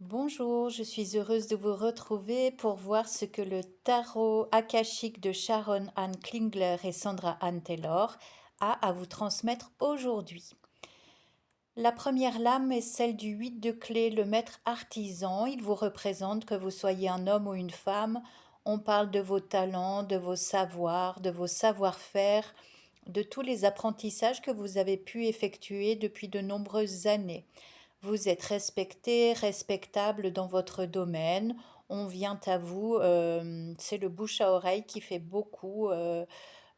Bonjour, je suis heureuse de vous retrouver pour voir ce que le tarot akashique de Sharon Ann Klingler et Sandra Ann Taylor a à vous transmettre aujourd'hui. La première lame est celle du 8 de clé, le maître artisan. Il vous représente que vous soyez un homme ou une femme. On parle de vos talents, de vos savoirs, de vos savoir-faire, de tous les apprentissages que vous avez pu effectuer depuis de nombreuses années. Vous êtes respecté, respectable dans votre domaine. On vient à vous, c'est le bouche à oreille qui fait beaucoup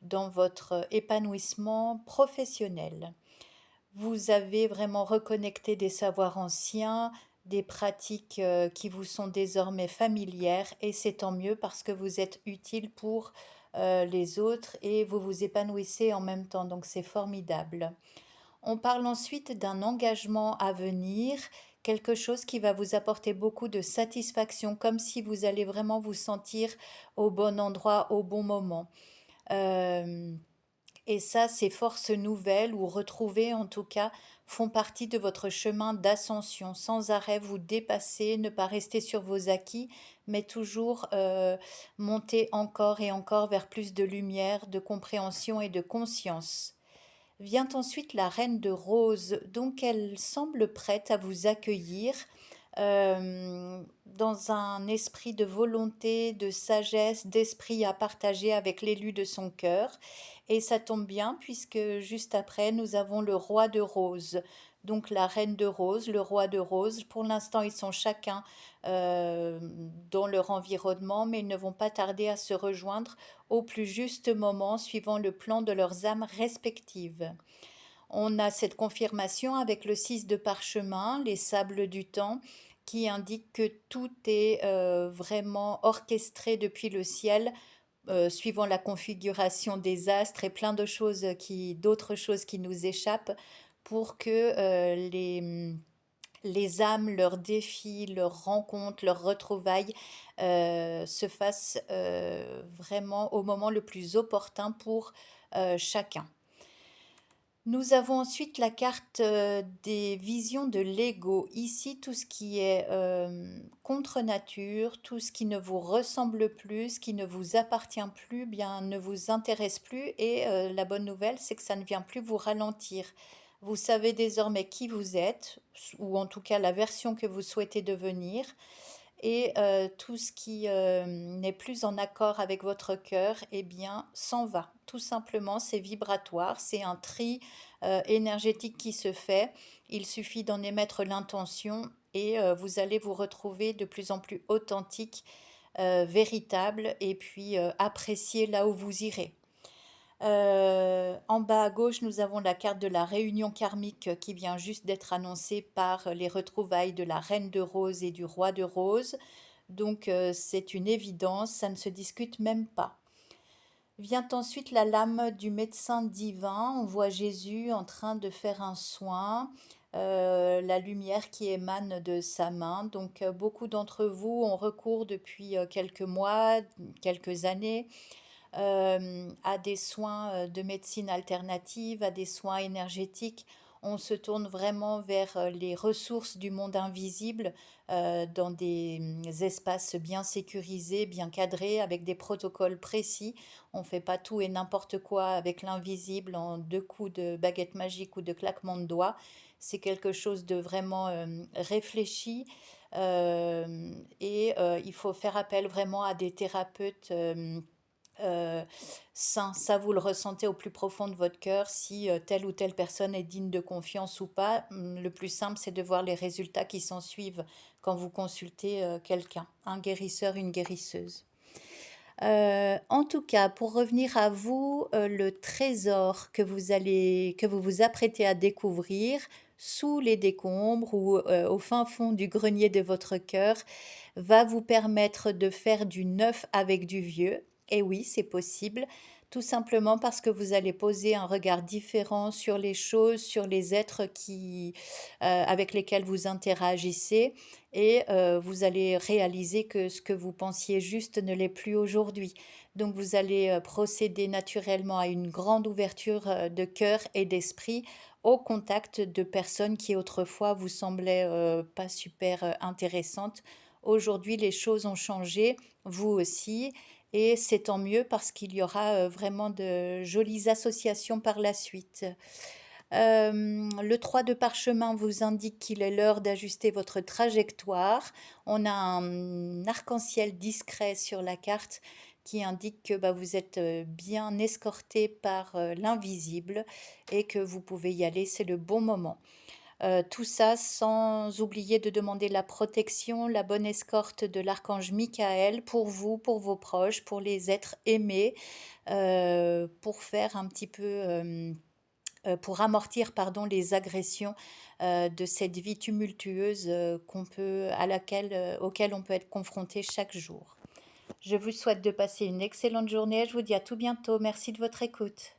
dans votre épanouissement professionnel. Vous avez vraiment reconnecté des savoirs anciens, des pratiques qui vous sont désormais familières et c'est tant mieux parce que vous êtes utile pour les autres et vous vous épanouissez en même temps, donc c'est formidable. On parle ensuite d'un engagement à venir, quelque chose qui va vous apporter beaucoup de satisfaction, comme si vous allez vraiment vous sentir au bon endroit, au bon moment. Euh, et ça, ces forces nouvelles ou retrouvées en tout cas font partie de votre chemin d'ascension. Sans arrêt vous dépasser, ne pas rester sur vos acquis, mais toujours monter encore et encore vers plus de lumière, de compréhension et de conscience. Vient ensuite la reine de rose, donc elle semble prête à vous accueillir dans un esprit de volonté, de sagesse, d'esprit à partager avec l'élu de son cœur. Et ça tombe bien puisque juste après, nous avons le roi de rose. Donc la reine de rose, le roi de rose, pour l'instant ils sont chacun dans leur environnement, mais ils ne vont pas tarder à se rejoindre au plus juste moment suivant le plan de leurs âmes respectives. On a cette confirmation avec le 6 de parchemin, les sables du temps, qui indique que tout est vraiment orchestré depuis le ciel, suivant la configuration des astres et plein de choses d'autres choses qui nous échappent, pour que les âmes, leurs défis, leurs rencontres, leurs retrouvailles se fassent vraiment au moment le plus opportun pour chacun. Nous avons ensuite la carte des visions de l'ego. Ici, tout ce qui est contre nature, tout ce qui ne vous ressemble plus, ce qui ne vous appartient plus, bien ne vous intéresse plus. Et la bonne nouvelle, c'est que ça ne vient plus vous ralentir. Vous savez désormais qui vous êtes, ou en tout cas la version que vous souhaitez devenir. Et tout ce qui n'est plus en accord avec votre cœur, eh bien, s'en va. Tout simplement, c'est vibratoire, c'est un tri énergétique qui se fait. Il suffit d'en émettre l'intention et vous allez vous retrouver de plus en plus authentique, véritable et puis apprécier là où vous irez. En bas à gauche, nous avons la carte de la réunion karmique qui vient juste d'être annoncée par les retrouvailles de la reine de rose et du roi de rose. Donc c'est une évidence, ça ne se discute même pas. Vient ensuite la lame du médecin divin. On voit Jésus en train de faire un soin, la lumière qui émane de sa main. Donc beaucoup d'entre vous ont recours depuis quelques mois, quelques années à des soins de médecine alternative, à des soins énergétiques. On se tourne vraiment vers les ressources du monde invisible dans des espaces bien sécurisés, bien cadrés, avec des protocoles précis. On ne fait pas tout et n'importe quoi avec l'invisible en deux coups de baguette magique ou de claquement de doigts. C'est quelque chose de vraiment réfléchi et il faut faire appel vraiment à des thérapeutes euh, sain. Ça, vous le ressentez au plus profond de votre cœur si telle ou telle personne est digne de confiance ou pas. Le plus simple, c'est de voir les résultats qui s'en suivent quand vous consultez quelqu'un, un guérisseur, une guérisseuse. En tout cas, pour revenir à vous, le trésor que vous vous apprêtez à découvrir sous les décombres ou au fin fond du grenier de votre cœur va vous permettre de faire du neuf avec du vieux. Et oui, c'est possible, tout simplement parce que vous allez poser un regard différent sur les choses, sur les êtres avec lesquels vous interagissez, et vous allez réaliser que ce que vous pensiez juste ne l'est plus aujourd'hui. Donc vous allez procéder naturellement à une grande ouverture de cœur et d'esprit au contact de personnes qui autrefois vous semblaient pas super intéressantes. Aujourd'hui, les choses ont changé, vous aussi, et c'est tant mieux parce qu'il y aura vraiment de jolies associations par la suite. Le 3 de parchemin vous indique qu'il est l'heure d'ajuster votre trajectoire. On a un arc-en-ciel discret sur la carte qui indique que bah, vous êtes bien escorté par l'invisible et que vous pouvez y aller, c'est le bon moment. Tout ça sans oublier de demander la protection, la bonne escorte de l'archange Michael pour vous, pour vos proches, pour les êtres aimés, pour faire un petit peu pour amortir pardon, les agressions de cette vie tumultueuse auquel on peut être confronté chaque jour. Je vous souhaite de passer une excellente journée. Je vous dis à tout bientôt. Merci de votre écoute.